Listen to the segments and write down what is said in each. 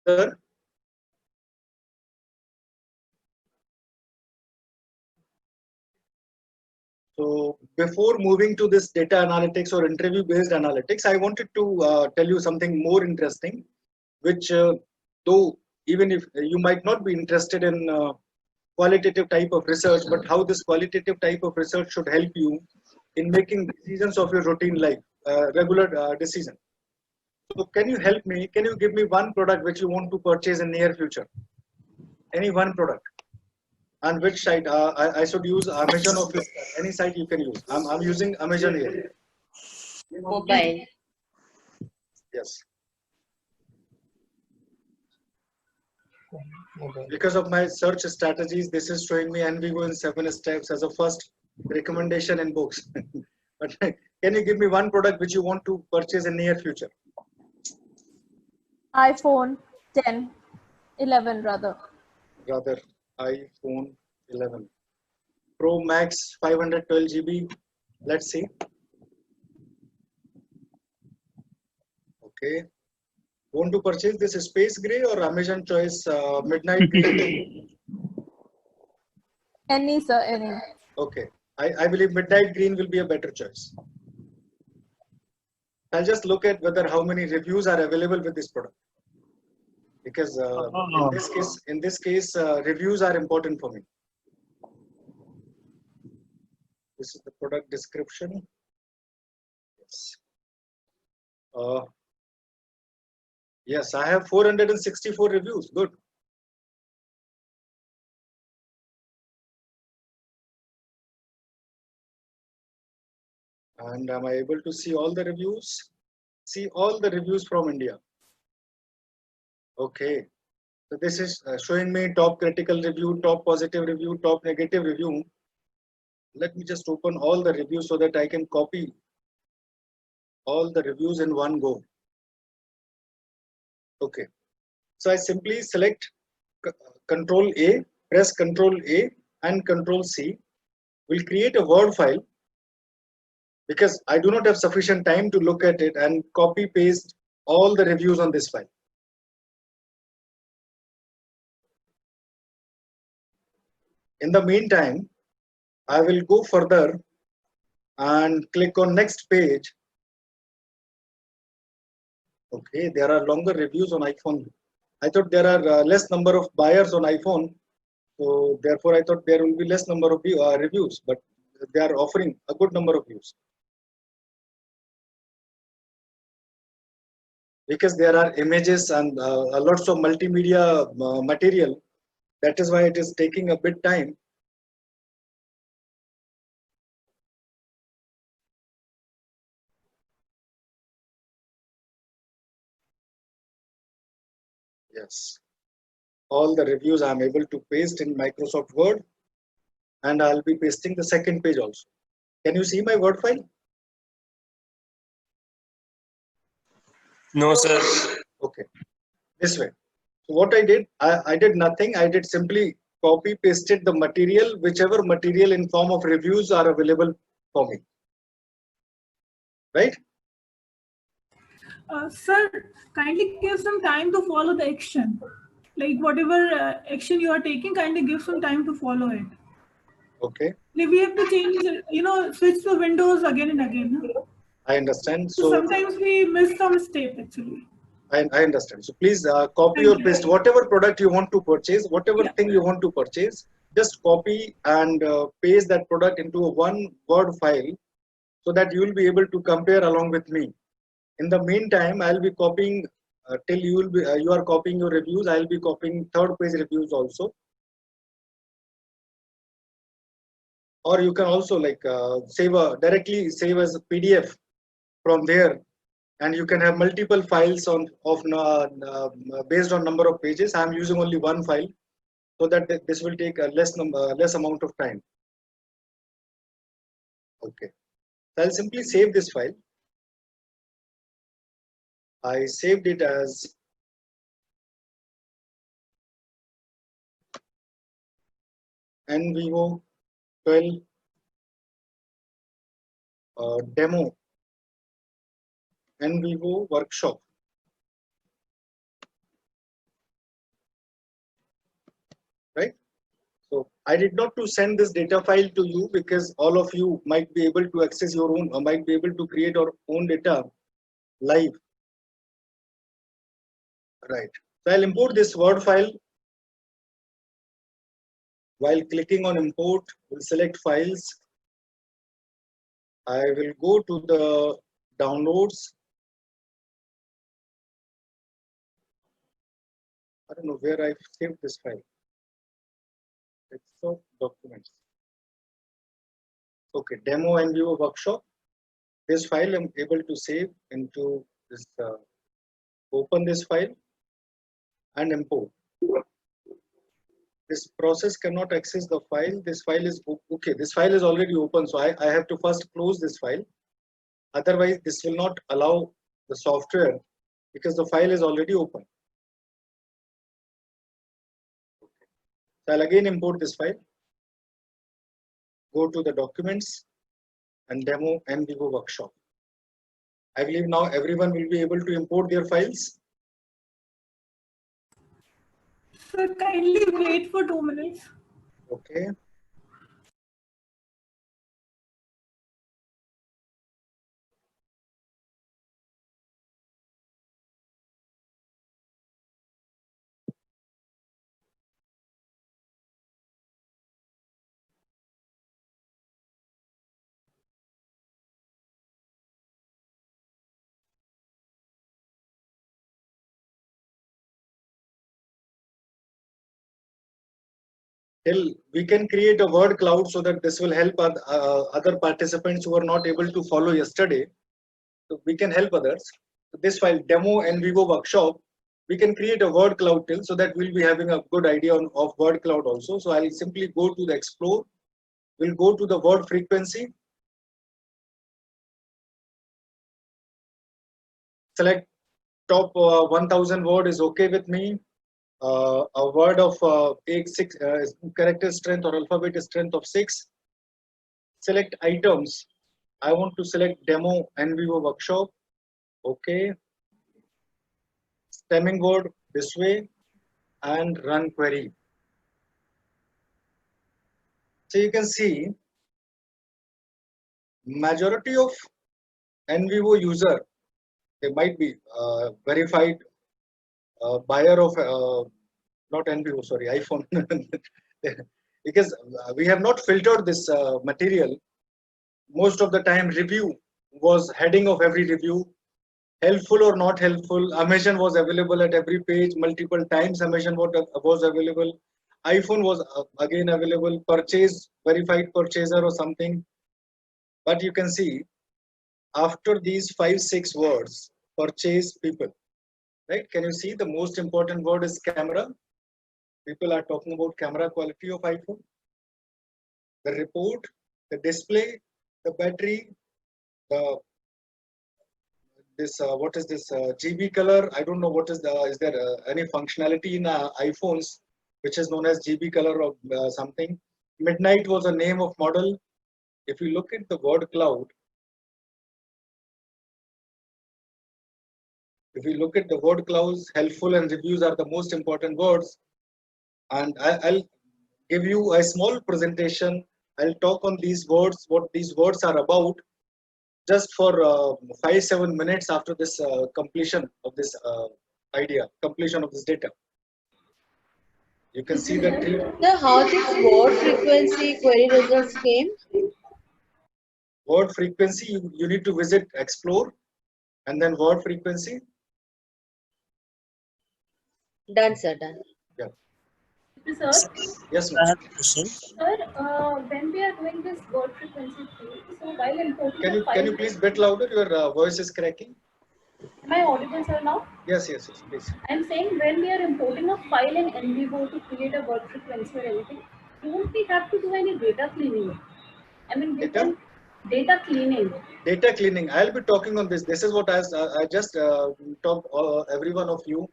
Sir, so before moving to this data analytics or interview based analytics, I wanted to tell you something more interesting, which though even if you might not be interested in qualitative type of research, but how this qualitative type of research should help you in making decisions of your routine life, regular decision. So can you help me? Can you give me one product which you want to purchase in near future? Any one product? And which site? I should use Amazon or Flipkart. Any site you can use. I'm using Amazon here. Mobile. Yes. Because of my search strategies, this is showing me NVIVO in 7 steps as a first recommendation in books. But can you give me one product which you want to purchase in near future? iPhone 10, 11 rather. Rather, iPhone 11 Pro Max 512 GB. Let's see. Okay. Want to purchase this space gray or Amazon choice midnight green? Any, sir, any. Okay. I believe midnight green will be a better choice. I'll just look at whether how many reviews are available with this product. Because in this case, reviews are important for me. This is the product description. Yes. Yes, I have 464 reviews. Good. And am I able to see all the reviews? See all the reviews from India. Okay. So this is showing me top critical review, top positive review, top negative review. Let me just open all the reviews so that I can copy all the reviews in one go. Okay. So I simply select Control A, press Control A and Control C. We'll create a Word file because I do not have sufficient time to look at it and copy paste all the reviews on this file. In the meantime, I will go further and click on next page. Okay, there are longer reviews on iPhone. I thought there are less number of buyers on iPhone, so therefore I thought there will be less number of reviews, but they are offering a good number of views. Because there are images and lots of multimedia material, that is why it is taking a bit time. Yes, all the reviews I am able to paste in Microsoft Word, and I'll be pasting the second page also. Can you see my Word file? No, sir. Okay, this way. So what I did, I did nothing. I did simply copy pasted the material, whichever material in form of reviews are available for me. Right? Sir, kindly give some time to follow the action. Like whatever action you are taking, kindly give some time to follow it. Okay. Like we have to change, switch the windows again and again. No? I understand. So sometimes we miss some step actually. I understand. So please copy or paste whatever product you want to purchase, whatever thing you want to purchase, just copy and paste that product into a one Word file so that you will be able to compare along with me. In the meantime, I'll be copying till you are copying your reviews. I'll be copying third page reviews also. Or you can also like directly save as a PDF from there, and you can have multiple files based on number of pages. I'm using only one file so that this will take a less amount of time. Okay, so I'll simply save this file. I saved it as NVIVO 12 demo NVIVO workshop. So I did not to send this data file to you because all of you might be able to access your own or might be able to create your own data live. Right. So I'll import this Word file. While clicking on import, we'll select files. I will go to the downloads. I don't know where I've saved this file. It's of documents. Okay, demo and view workshop. This file I'm able to save into this. Open this file and import. This process cannot access the file. This file is okay. This file is already open, so I have to first close this file. Otherwise, this will not allow the software because the file is already open. So I'll again import this file. Go to the documents and demo and Vivo workshop. I believe now everyone will be able to import their files. So kindly wait for 2 minutes. Okay. Till we can create a word cloud so that this will help other participants who are not able to follow yesterday. So we can help others. So this file demo and Vivo workshop, we can create a word cloud till so that we'll be having a good idea of word cloud also. So I'll simply go to the explore. We'll go to the word frequency. Select top 1000 word is okay with me. A word of 6 character strength or alphabet strength of 6. Select items. I want to select demo and Vivo workshop. Okay. Stemming word this way and run query. So you can see majority of NVivo user, they might be verified buyer of not NVivo, sorry, iPhone. Because we have not filtered this material. Most of the time review was heading of every review, helpful or not helpful. Amazon was available at every page multiple times. Amazon was available. iPhone was again available. Purchase, verified purchaser or something. But you can see after these 5-6 words, purchase people, right? Can you see the most important word is camera? People are talking about camera quality of iPhone. The report, the display, the battery, the this what is this GB color? I don't know what is the is there any functionality in iPhones which is known as GB color or something. Midnight was a name of model. If you look at the word cloud, if you look at the word clouds, helpful and reviews are the most important words. And I'll give you a small presentation. I'll talk on these words, what these words are about, just for 5-7 minutes after this completion of this completion of this data. You can see the tree. So how this word frequency query results came? Word frequency, you need to visit explore and then word frequency. Done, sir, done. Yeah. Sir, Yes, I ma'am. have a question. sir, when we are doing this word frequency field, so while importing Can the you file, please bit louder? Your voice is cracking. am I audible, sir, now? Yes, please. I'm saying when we are importing a file in NVivo to create a word frequency or anything, don't we have to do any data cleaning? I mean, we Data? can data cleaning. Data cleaning. I'll be talking on this. This is what I just talked every one of you.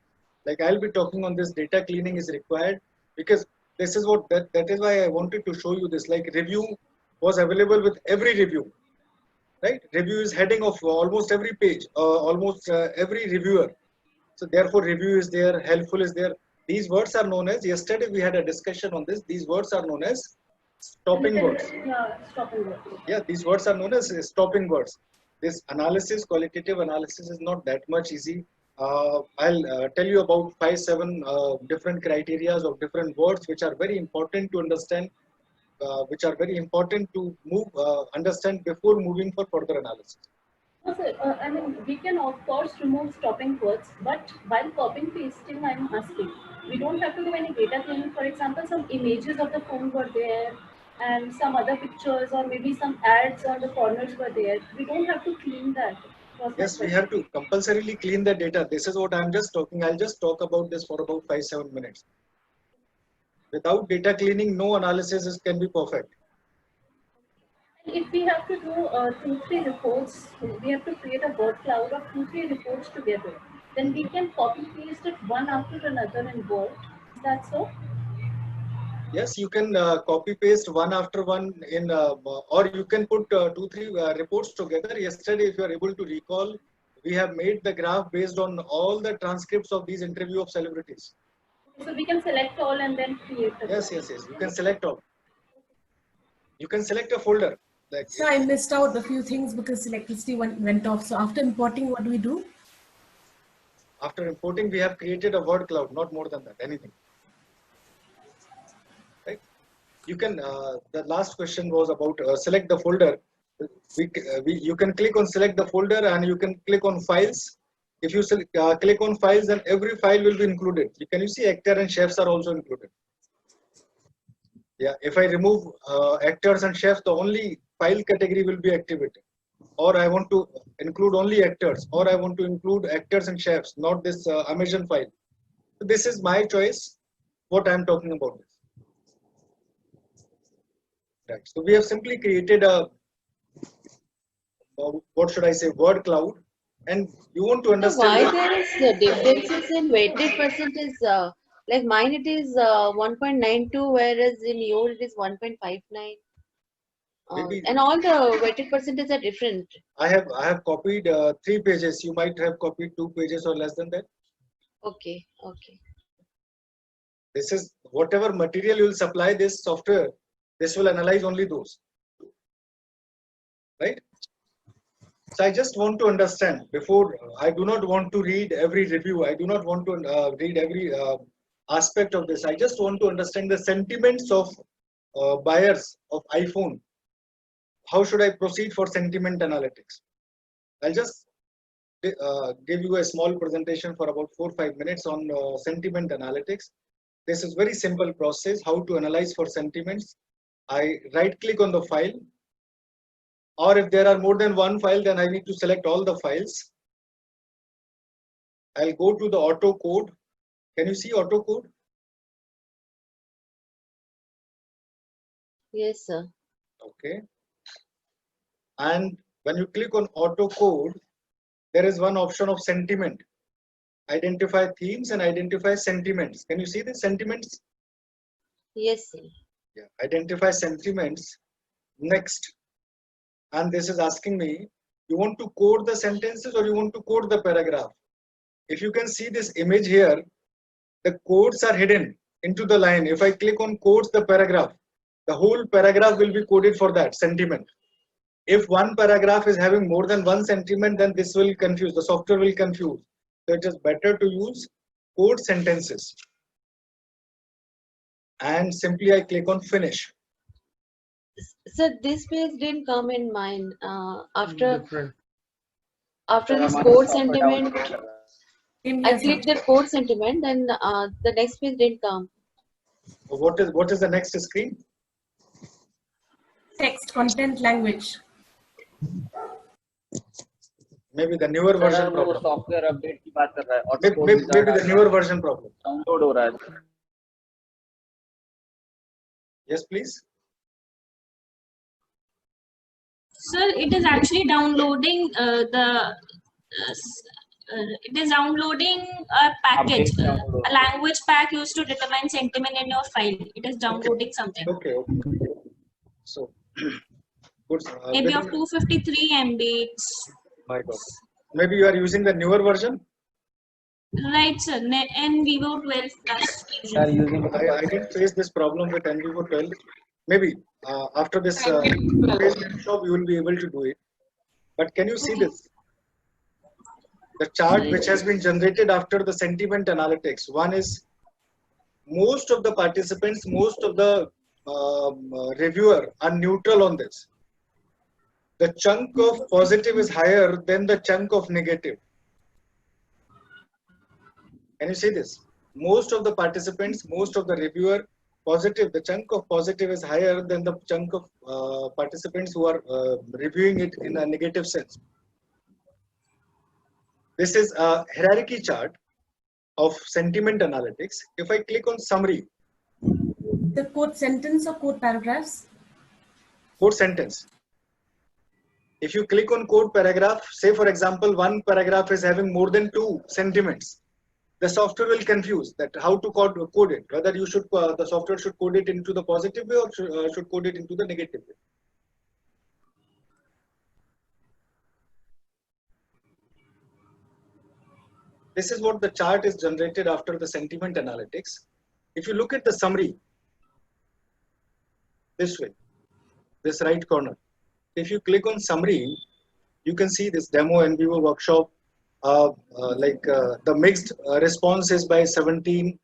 Like I'll be talking on this. Data cleaning is required because this is what that is why I wanted to show you this. Like review was available with every review, right? Review is heading of almost every page, almost every reviewer. So therefore, review is there. Helpful is there. These words are known as, yesterday we had a discussion on this, these words are known as stopping words. Yeah, stopping words. Yeah, these words are known as stopping words. This analysis, qualitative analysis, is not that much easy. I'll tell you about 5-7 different criteria of different words which are very important to understand, which are very important to understand before moving for further analysis. No, sir, I mean, we can of course remove stopping words, but while copying pasting, I'm asking, we don't have to do any data cleaning. For example, some images of the phone were there, and some other pictures, or maybe some ads on the corners were there. We don't have to clean that. Was my Yes, we question. have to compulsorily clean the data. This is what I'm just talking. I'll just talk about this for about 5-7 minutes. Without data cleaning, no analysis can be perfect. And if we have to do 2-3 reports, we have to create a word cloud of 2-3 reports together. Then we can copy paste it one after another in Word. Is that so? Yes, you can copy paste one after one in, or you can put 2-3 reports together. Yesterday, if you are able to recall, we have made the graph based on all the transcripts of these interview of celebrities. So we can select all and then create a Yes. You can select all. You can select a folder. Like, So I missed out a few things because electricity went off. So after importing, what do we do? after importing, we have created a word cloud, not more than that, anything. Right? You can, the last question was about select the folder. You can click on select the folder and you can click on files. If you click on files, then every file will be included. You see actor and chefs are also included. Yeah, if I remove actors and chefs, the only file category will be activated. Or I want to include only actors, or I want to include actors and chefs, not this Amazon file. So this is my choice, what I'm talking about. Right. So we have simply created a, what should I say, word cloud. And you want to So understand. why there is differences in weighted percentage? Like mine it is 1.92, whereas in your it is 1.59. Maybe And all the weighted percentage are different. I have copied 3 pages. You might have copied 2 pages or less than that. Okay. This is whatever material you will supply this software, this will analyze only those. Right? So I just want to understand before, I do not want to read every review. I do not want to read every aspect of this. I just want to understand the sentiments of buyers of iPhone. How should I proceed for sentiment analytics? I'll just give you a small presentation for about 4-5 minutes on sentiment analytics. This is very simple process, how to analyze for sentiments. I right click on the file, or if there are more than one file, then I need to select all the files. I'll go to the auto code. Can you see auto code? Yes, sir. Okay. And when you click on auto code, there is one option of sentiment. Identify themes and identify sentiments. Can you see the sentiments? Yes, sir. Yeah. Identify sentiments. Next. And this is asking me, you want to code the sentences or you want to code the paragraph? If you can see this image here, the codes are hidden into the line. If I click on codes the paragraph, the whole paragraph will be coded for that sentiment. If one paragraph is having more than one sentiment, then this will confuse, the software will confuse. So it is better to use code sentences. And simply I click on finish. So this page didn't come in mind after Different. this code sentiment. In I yes, clicked the code sentiment, then the next page didn't come. What is the next screen? text, content, language. Maybe the newer version वो problem. Software update की बात कर रहा है और Maybe the newer version problem. Download हो रहा है. Yes, please. Sir, it is actually downloading it is downloading a package, a language pack used to determine sentiment in your file. It is downloading something. Okay. So, good. Maybe of 253 MB. My God. Maybe you are using the newer version. Right, sir. In Vivo 12 Plus They are Fusion. using for the I didn't face this problem with NVIVO 12. Maybe after this workshop, you will be able to do it. But can you see this? The chart which has been generated after the sentiment analytics. One is most of the participants, most of the reviewer are neutral on this. The chunk of positive is higher than the chunk of negative. Can you see this? Most of the participants, most of the reviewer, positive, the chunk of positive is higher than the chunk of participants who are reviewing it in a negative sense. This is a hierarchy chart of sentiment analytics. If I click on summary, The code sentence or code paragraphs? code sentence. If you click on code paragraph, say for example, one paragraph is having more than 2 sentiments, the software will confuse that how to code it, whether you should the software should code it into the positive way or should code it into the negative way. This is what the chart is generated after the sentiment analytics. If you look at the summary this way, this right corner, if you click on summary, you can see this demo NVIVO workshop. The mixed response is by 17.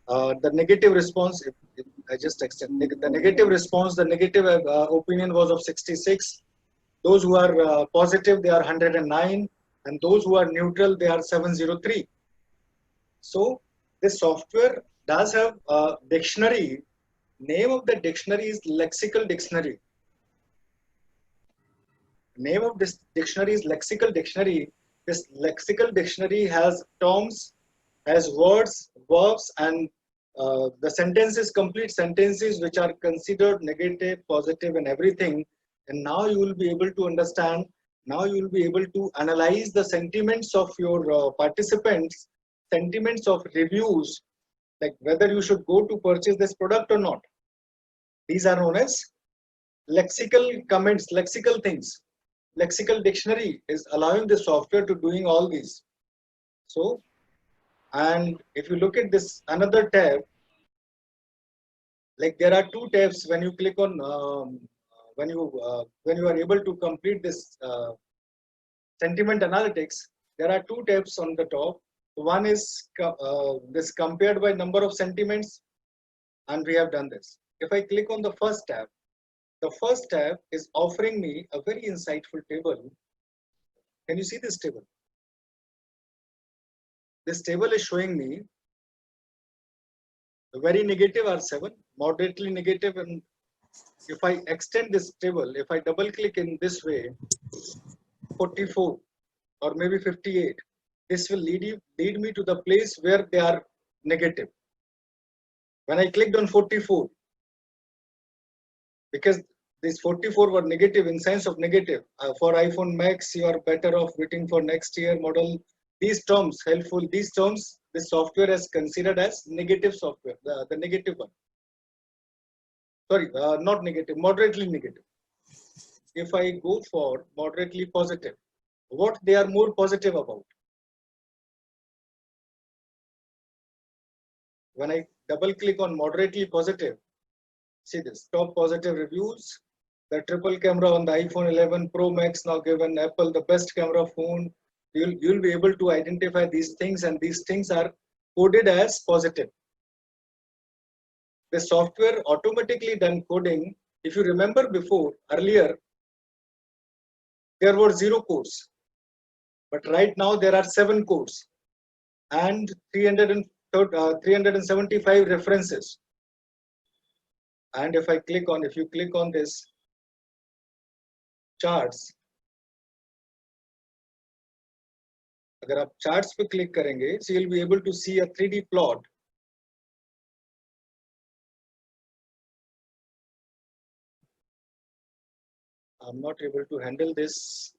The negative response, I just extend the negative response, the negative opinion was of 66. Those who are positive, they are 109. And those who are neutral, they are 703. So this software does have a dictionary. Name of the dictionary is lexical dictionary. Name of this dictionary is lexical dictionary. This lexical dictionary has terms, has words, verbs, and the sentences, complete sentences which are considered negative, positive, and everything. And now you will be able to understand. Now you will be able to analyze the sentiments of your participants, sentiments of reviews, like whether you should go to purchase this product or not. These are known as lexical comments, lexical things. Lexical dictionary is allowing the software to doing all these. So, and if you look at this another tab, like there are 2 tabs when you click on when you are able to complete this sentiment analytics. There are 2 tabs on the top. One is this compared by number of sentiments, and we have done this. If I click on the first tab, the first tab is offering me a very insightful table. Can you see this table? This table is showing me the very negative are 7, moderately negative, and if I extend this table, if I double click in this way, 44 or maybe 58, this will lead me to the place where they are negative. When I clicked on 44, because these 44 were negative in sense of negative, for iPhone Max, you are better off waiting for next year model. These terms, helpful, these terms, the software has considered as negative software, the negative one. Sorry, not negative, moderately negative. If I go for moderately positive, what they are more positive about? When I double click on moderately positive, see this, top positive reviews, the triple camera on the iPhone 11 Pro Max now given Apple the best camera phone. You'll be able to identify these things, and these things are coded as positive. The software automatically done coding. If you remember before, earlier, there were 0 codes, but right now there are 7 codes and 375 references. And if you click on this charts, अगर आप charts पे click करेंगे, so you'll be able to see a 3D plot. I'm not able to handle this.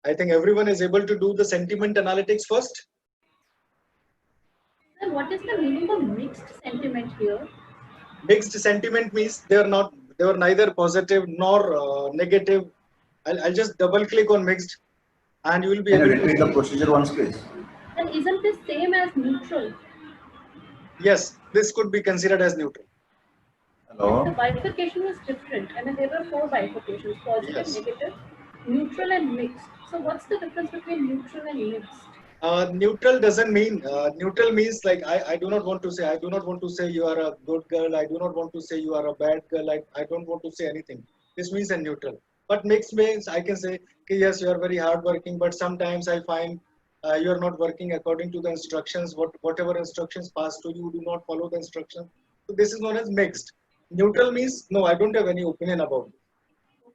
I think everyone is able to do the sentiment analytics first. Sir, what is the meaning of mixed sentiment here? Mixed sentiment means they are not they were neither positive nor negative. I'll just double click on mixed, and you will be Can you able to repeat the see. procedure once, please? And isn't this same as neutral? Yes, this could be considered as neutral. Hello? The bifurcation was different. I mean, there were 4 bifurcations: positive, Yes. negative, neutral, and mixed. So, what's the difference between neutral and mixed? Neutral doesn't mean neutral means like I do not want to say, I do not want to say you are a good girl, I do not want to say you are a bad girl, I don't want to say anything. This means a neutral. But mixed means I can say, okay, yes, you are very hardworking, but sometimes I find you are not working according to the instructions. Whatever instructions passed to you, do not follow the instructions. So this is known as mixed. Neutral means no, I don't have any opinion about it.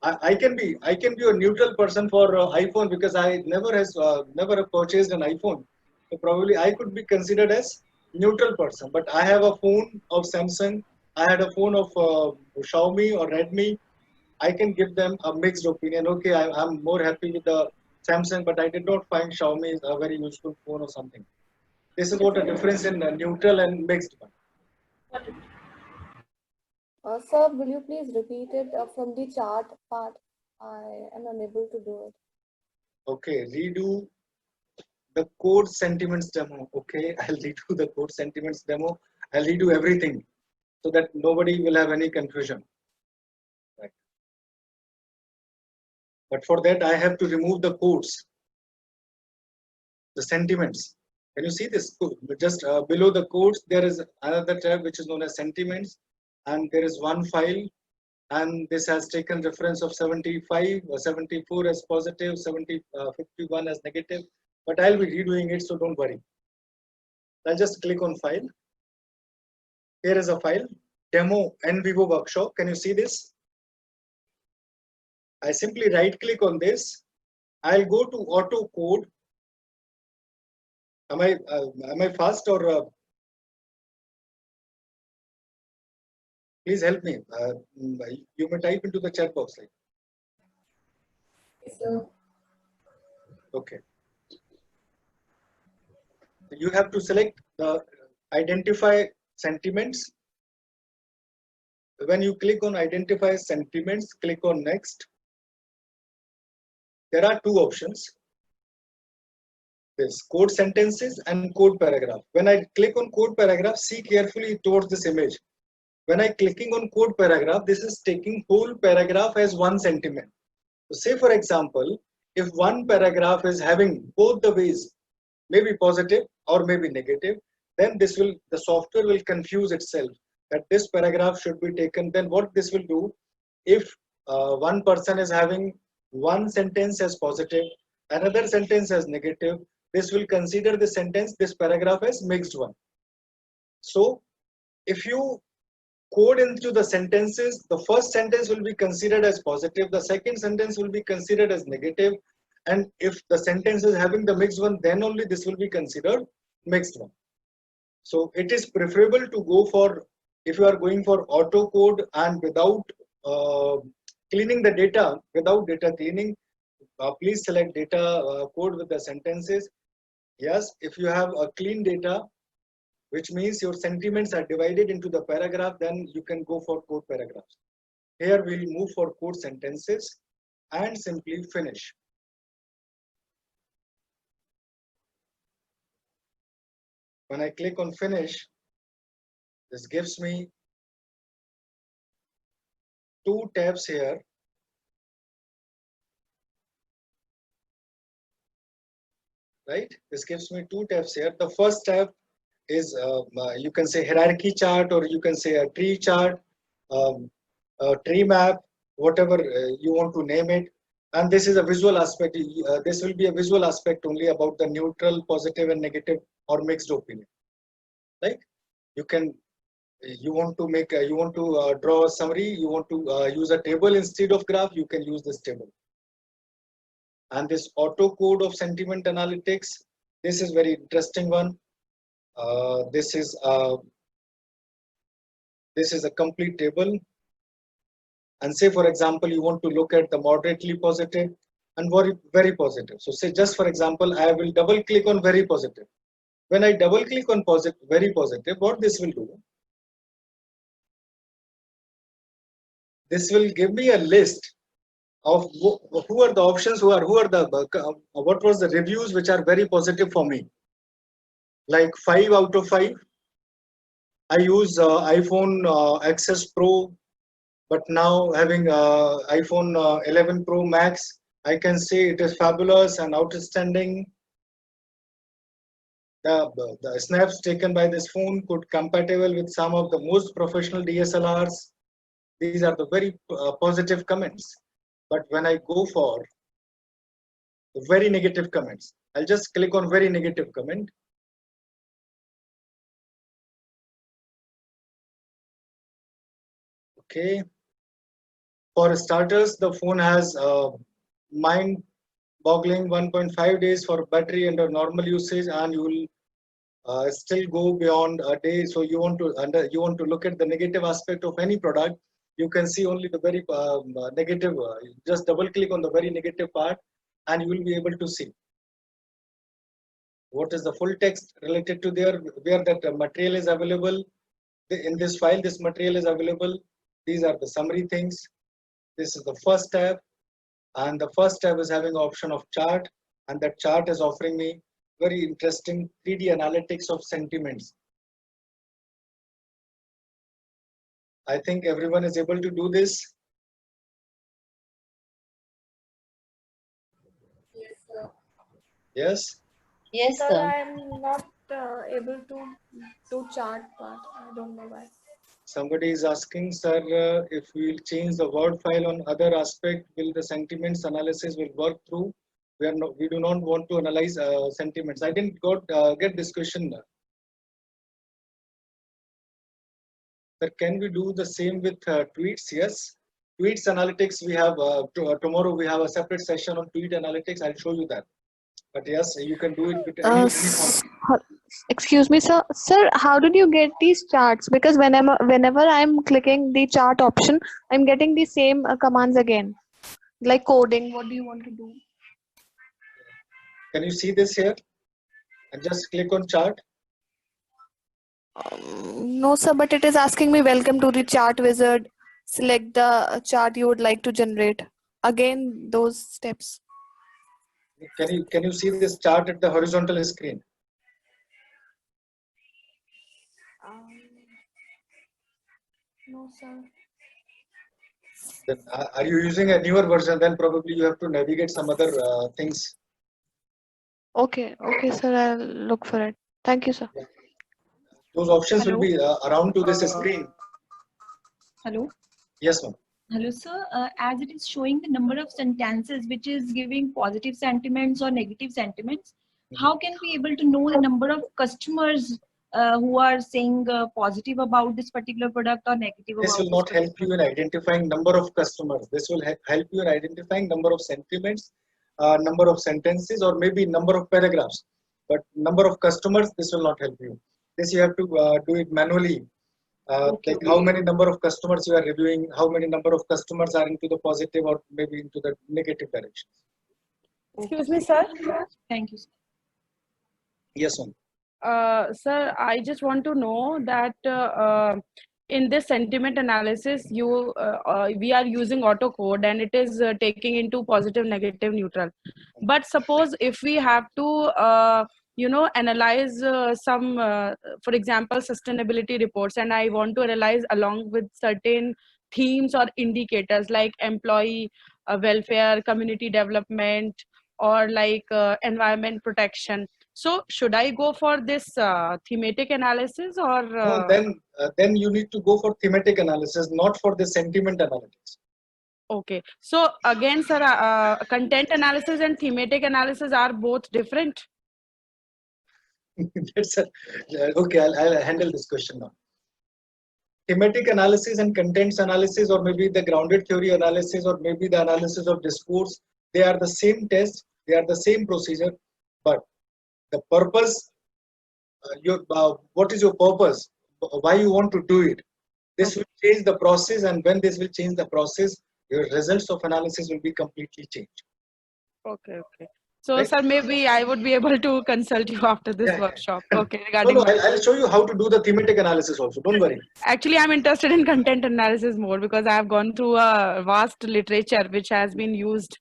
I can be a neutral person for iPhone because I never have purchased an iPhone. So probably I could be considered as neutral person. But I have a phone of Samsung. I had a phone of Xiaomi or Redmi. I can give them a mixed opinion. Okay, I'm more happy with the Samsung, but I did not find Xiaomi is a very useful phone or something. This is what a difference in neutral and mixed one. Got it. Sir, will you please repeat it from the chart part? I am unable to do it. Okay, redo the code sentiments demo. Okay, I'll redo the code sentiments demo. I'll redo everything so that nobody will have any confusion. Right. But for that, I have to remove the codes, the sentiments. Can you see this? Just below the codes, there is another tab which is known as sentiments, and there is one file, and this has taken reference of 75 or 74 as positive, 51 as negative. But I'll be redoing it, so don't worry. I'll just click on file. Here is a file, demo NVivo workshop. Can you see this? I simply right click on this. I'll go to auto code. Am I fast or please help me. You may type into the chat box. Like. So, Okay. You have to select the identify sentiments. When you click on identify sentiments, click on next. There are two options. This code sentences and code paragraph. When I click on code paragraph, see carefully towards this image. When I clicking on code paragraph, this is taking whole paragraph as one sentiment. So say for example, if one paragraph is having both the ways, maybe positive or maybe negative, then the software will confuse itself that this paragraph should be taken. Then what this will do, if one person is having one sentence as positive, another sentence as negative, this will consider the sentence, this paragraph as mixed one. So if you code into the sentences, the first sentence will be considered as positive, the second sentence will be considered as negative, and if the sentence is having the mixed one, then only this will be considered mixed one. So it is preferable to go for, if you are going for auto code and without cleaning the data, without data cleaning, please select data code with the sentences. Yes, if you have a clean data, which means your sentiments are divided into the paragraph, then you can go for code paragraphs. Here we'll move for code sentences and simply finish. When I click on finish, this gives me two tabs here. Right? This gives me two tabs here. The first tab is you can say hierarchy chart, or you can say a tree chart, a tree map, whatever you want to name it. And this is a visual aspect. This will be a visual aspect only about the neutral, positive, and negative or mixed opinion. Right? You want to draw a summary. You want to use a table instead of graph. You can use this table. And this auto code of sentiment analytics. This is very interesting one. This is a complete table, and say for example you want to look at the moderately positive and very positive. So say just for example, I will double click on very positive. When I double click on very positive, what this will do, this will give me a list of who are the options, who are the what was the reviews which are very positive for me. Like 5 out of 5. I use iPhone XS Pro, but now having iPhone 11 Pro Max, I can say it is fabulous and outstanding. The snaps taken by this phone could compatible with some of the most professional DSLRs. These are the very positive comments. But when I go for the very negative comments, I'll just click on very negative comment. Okay. For starters, the phone has mind-boggling 1.5 days for battery under normal usage, and you will still go beyond a day. So you want to look at the negative aspect of any product. You can see only the very negative. Just double click on the very negative part, and you will be able to see what is the full text related to there, where that material is available. In this file, this material is available. These are the summary things. This is the first tab, and the first tab is having option of chart, and that chart is offering me very interesting 3D analytics of sentiments. I think everyone is able to do this. Yes, sir. Yes. Yes, Sir, sir. I'm not able to do chart part. I don't know why. Somebody is asking, sir, if we will change the Word file on other aspect, will the sentiments analysis will work through? We do not want to analyze sentiments. I didn't get this question. Sir, can we do the same with tweets? Yes. Tweets analytics, we have tomorrow we have a separate session on tweet analytics. I'll show you that. But yes, you can do it with any form. Excuse me, sir. Sir, how did you get these charts? Because whenever I'm clicking the chart option, I'm getting the same commands again, like coding. What do you want to do? Can you see this here? And just click on chart. No, sir, but it is asking me welcome to the chart wizard. Select the chart you would like to generate. Again, those steps. Can you see this chart at the horizontal screen? No, sir. Then, are you using a newer version? Then probably you have to navigate some other things. Okay, sir. I'll look for it. Thank you, sir. Those options will be around to this screen. Hello. Yes, ma'am. Hello, sir. As it is showing the number of sentences which is giving positive sentiments or negative sentiments, how can we able to know the number of customers who are saying positive about this particular product or negative This about will not help you in identifying number of customers. This will help you in identifying number of sentiments, number of sentences, or maybe number of paragraphs. But number of customers, this will not help you. This you have to do it manually. Like how many number of customers you are reviewing, how many number of customers are into the positive or maybe into the negative direction. Excuse me, sir. Thank you, sir. Yes, ma'am. Sir, I just want to know that in this sentiment analysis, we are using autocode and it is taking into positive, negative, neutral. But suppose if we have to, analyze some, for example, sustainability reports, and I want to analyze along with certain themes or indicators like employee welfare, community development, or like environment protection. So should I go for this thematic analysis or? No, then you need to go for thematic analysis, not for the sentiment analytics. Okay. So again, sir, content analysis and thematic analysis are both different. Okay. I'll handle this question now. Thematic analysis and contents analysis, or maybe the grounded theory analysis, or maybe the analysis of discourse, they are the same test, they are the same procedure, but the purpose, what is your purpose, why you want to do it, this will change the process, and when this will change the process, your results of analysis will be completely changed. Okay. So, Right. sir, maybe I would be able to consult you after this workshop. Okay, No, regarding no, my I'll show you how to do the thematic analysis also. Don't worry. Actually, I'm interested in content analysis more because I have gone through a vast literature which has been used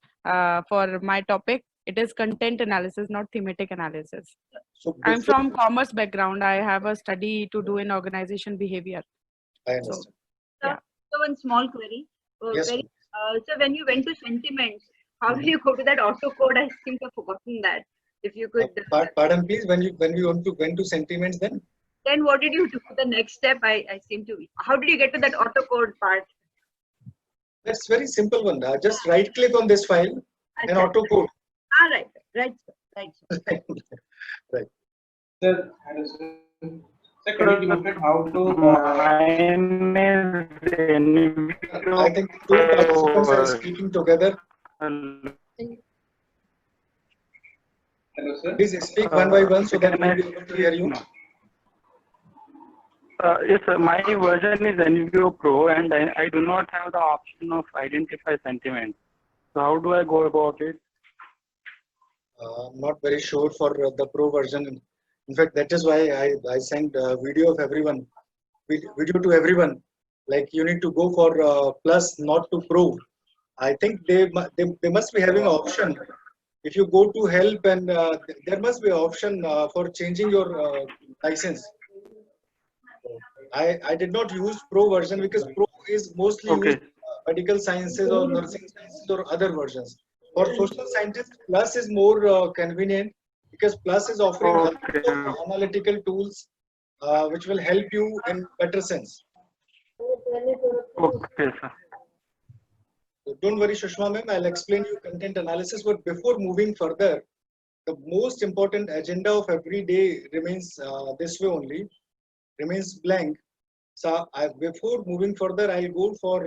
for my topic. It is content analysis, not thematic analysis. So I'm before- from commerce background. I have a study to do in organization behavior. I understand. Yeah. So one small query. Yes, So when you went to sentiments, how did you go to that auto code? I seem to have forgotten that. If you could. Pardon, please. When we went to sentiments, then Then what did you do? The next step, I seem to. How did you get to that auto code part? that's very simple one. Just right click on this file and auto code. Ah, right. Right. Sir, sir, could you demonstrate how to I think two participants are speaking together. Hello, sir. Please speak one by one so that we'll be able to hear you. Yes, sir. My version is NVO Pro, and I do not have the option of identify sentiment. So how do I go about it? I'm not very sure for the Pro version. In fact, that is why I sent a video of everyone, video to everyone. Like you need to go for Plus, not to Pro. I think they must be having an option. If you go to help, and there must be an option for changing your license. I did not use Pro version because Pro is mostly used medical sciences or nursing sciences or other versions. For social scientists, Plus is more convenient because Plus is offering other analytical tools which will help you in better sense. Okay, sir. So don't worry, Shushma ma'am, I'll explain you content analysis. But before moving further, the most important agenda of every day remains this way only, remains blank. So before moving further, I'll go for